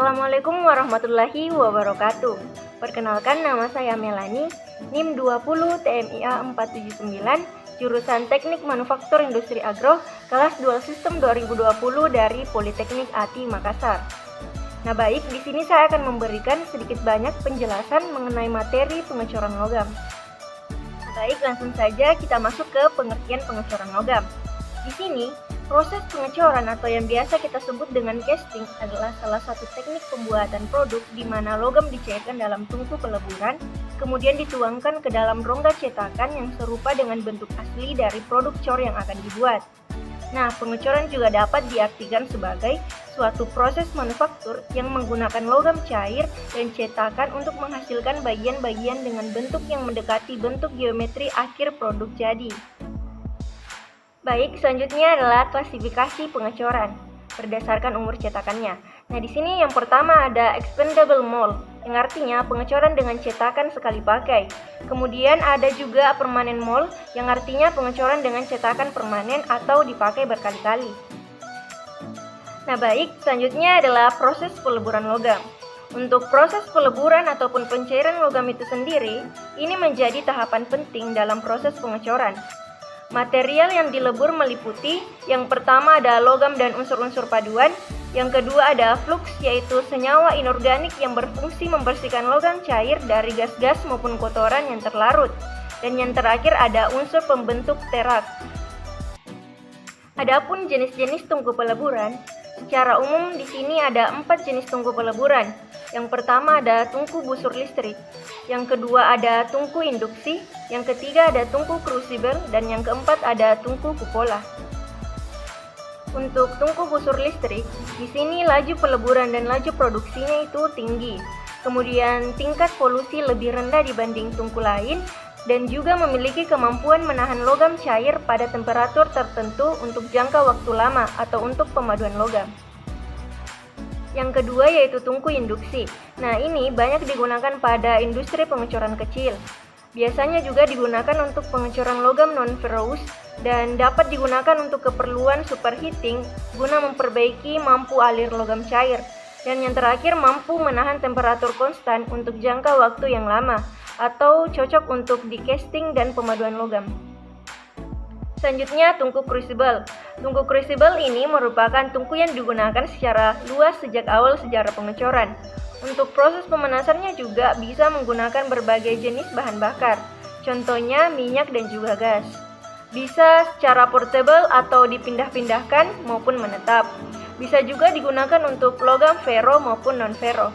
Assalamualaikum warahmatullahi wabarakatuh. Perkenalkan, nama saya Melani, NIM 20 TMIA 479, jurusan Teknik Manufaktur Industri Agro, kelas Dual System 2020 dari Politeknik ATI Makassar. Nah baik, di sini saya akan memberikan sedikit banyak penjelasan mengenai materi pengecoran logam. Nah, baik, langsung saja kita masuk ke pengertian pengecoran logam. Di sini, proses pengecoran atau yang biasa kita sebut dengan casting adalah salah satu teknik pembuatan produk di mana logam dicairkan dalam tungku peleburan, kemudian dituangkan ke dalam rongga cetakan yang serupa dengan bentuk asli dari produk cor yang akan dibuat. Nah, pengecoran juga dapat diartikan sebagai suatu proses manufaktur yang menggunakan logam cair dan cetakan untuk menghasilkan bagian-bagian dengan bentuk yang mendekati bentuk geometri akhir produk jadi. Baik, selanjutnya adalah klasifikasi pengecoran berdasarkan umur cetakannya. Nah, di sini yang pertama ada expandable mold, yang artinya pengecoran dengan cetakan sekali pakai. Kemudian ada juga permanent mold, yang artinya pengecoran dengan cetakan permanen atau dipakai berkali-kali. Nah, baik, selanjutnya adalah proses peleburan logam. Untuk proses peleburan ataupun pencairan logam itu sendiri, ini menjadi tahapan penting dalam proses pengecoran. Material yang dilebur meliputi, yang pertama ada logam dan unsur-unsur paduan, yang kedua ada flux yaitu senyawa inorganik yang berfungsi membersihkan logam cair dari gas-gas maupun kotoran yang terlarut, dan yang terakhir ada unsur pembentuk terak. Adapun jenis-jenis tungku peleburan, secara umum di sini ada 4 jenis tungku peleburan. Yang pertama ada tungku busur listrik, yang kedua ada tungku induksi, yang ketiga ada tungku crucible, dan yang keempat ada tungku kupola. Untuk tungku busur listrik, di sini laju peleburan dan laju produksinya itu tinggi. Kemudian tingkat polusi lebih rendah dibanding tungku lain dan juga memiliki kemampuan menahan logam cair pada temperatur tertentu untuk jangka waktu lama atau untuk pemaduan logam. Yang kedua yaitu tungku induksi. Nah, ini banyak digunakan pada industri pengecoran kecil. Biasanya juga digunakan untuk pengecoran logam non-ferrous dan dapat digunakan untuk keperluan superheating guna memperbaiki mampu alir logam cair. Dan yang terakhir mampu menahan temperatur konstan untuk jangka waktu yang lama atau cocok untuk di casting dan pemaduan logam. Selanjutnya, tungku crucible. Tungku crucible ini merupakan tungku yang digunakan secara luas sejak awal sejarah pengecoran. Untuk proses pemanasannya juga bisa menggunakan berbagai jenis bahan bakar, contohnya minyak dan juga gas. Bisa secara portable atau dipindah-pindahkan maupun menetap. Bisa juga digunakan untuk logam ferro maupun non-ferro.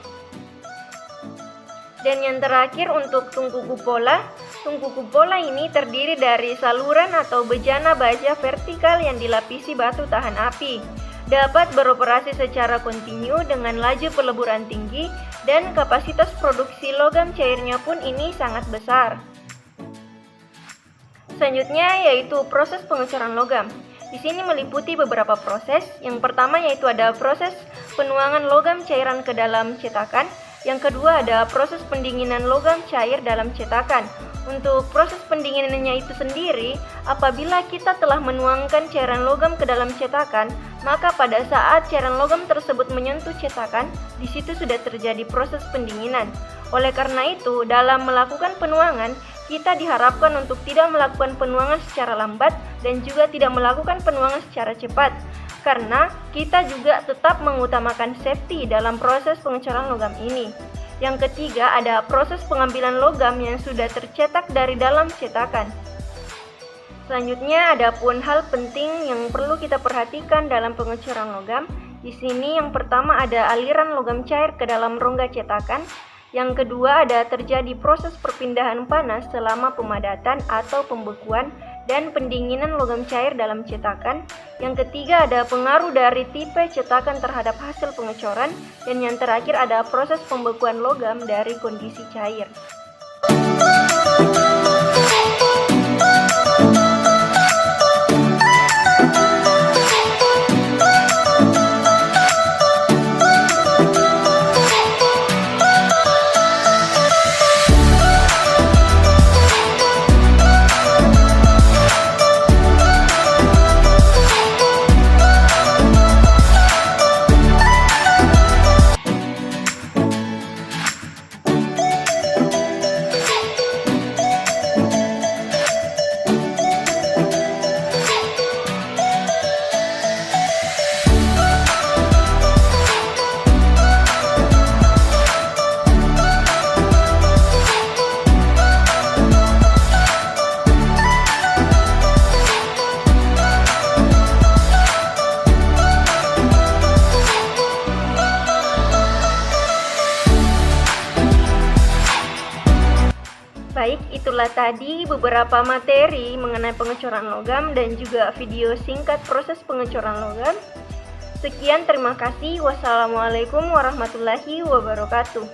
Dan yang terakhir untuk tungku kupola. Tungku kupola ini terdiri dari saluran atau bejana baja vertikal yang dilapisi batu tahan api. Dapat beroperasi secara kontinu dengan laju peleburan tinggi dan kapasitas produksi logam cairnya pun ini sangat besar. Selanjutnya yaitu proses pengecoran logam. Di sini meliputi beberapa proses. Yang pertama yaitu ada proses penuangan logam cairan ke dalam cetakan. Yang kedua ada proses pendinginan logam cair dalam cetakan. Untuk proses pendinginannya itu sendiri, apabila kita telah menuangkan cairan logam ke dalam cetakan, maka pada saat cairan logam tersebut menyentuh cetakan, di situ sudah terjadi proses pendinginan. Oleh karena itu, dalam melakukan penuangan, kita diharapkan untuk tidak melakukan penuangan secara lambat dan juga tidak melakukan penuangan secara cepat, karena kita juga tetap mengutamakan safety dalam proses pengecoran logam ini. Yang ketiga ada proses pengambilan logam yang sudah tercetak dari dalam cetakan. Selanjutnya ada pun hal penting yang perlu kita perhatikan dalam pengecoran logam. Di sini yang pertama ada aliran logam cair ke dalam rongga cetakan. Yang kedua ada terjadi proses perpindahan panas selama pemadatan atau pembekuan dan pendinginan logam cair dalam cetakan. Yang ketiga ada pengaruh dari tipe cetakan terhadap hasil pengecoran. Dan yang terakhir ada proses pembekuan logam dari kondisi cair. Baik, itulah tadi beberapa materi mengenai pengecoran logam dan juga video singkat proses pengecoran logam. Sekian, terima kasih. Wassalamualaikum warahmatullahi wabarakatuh.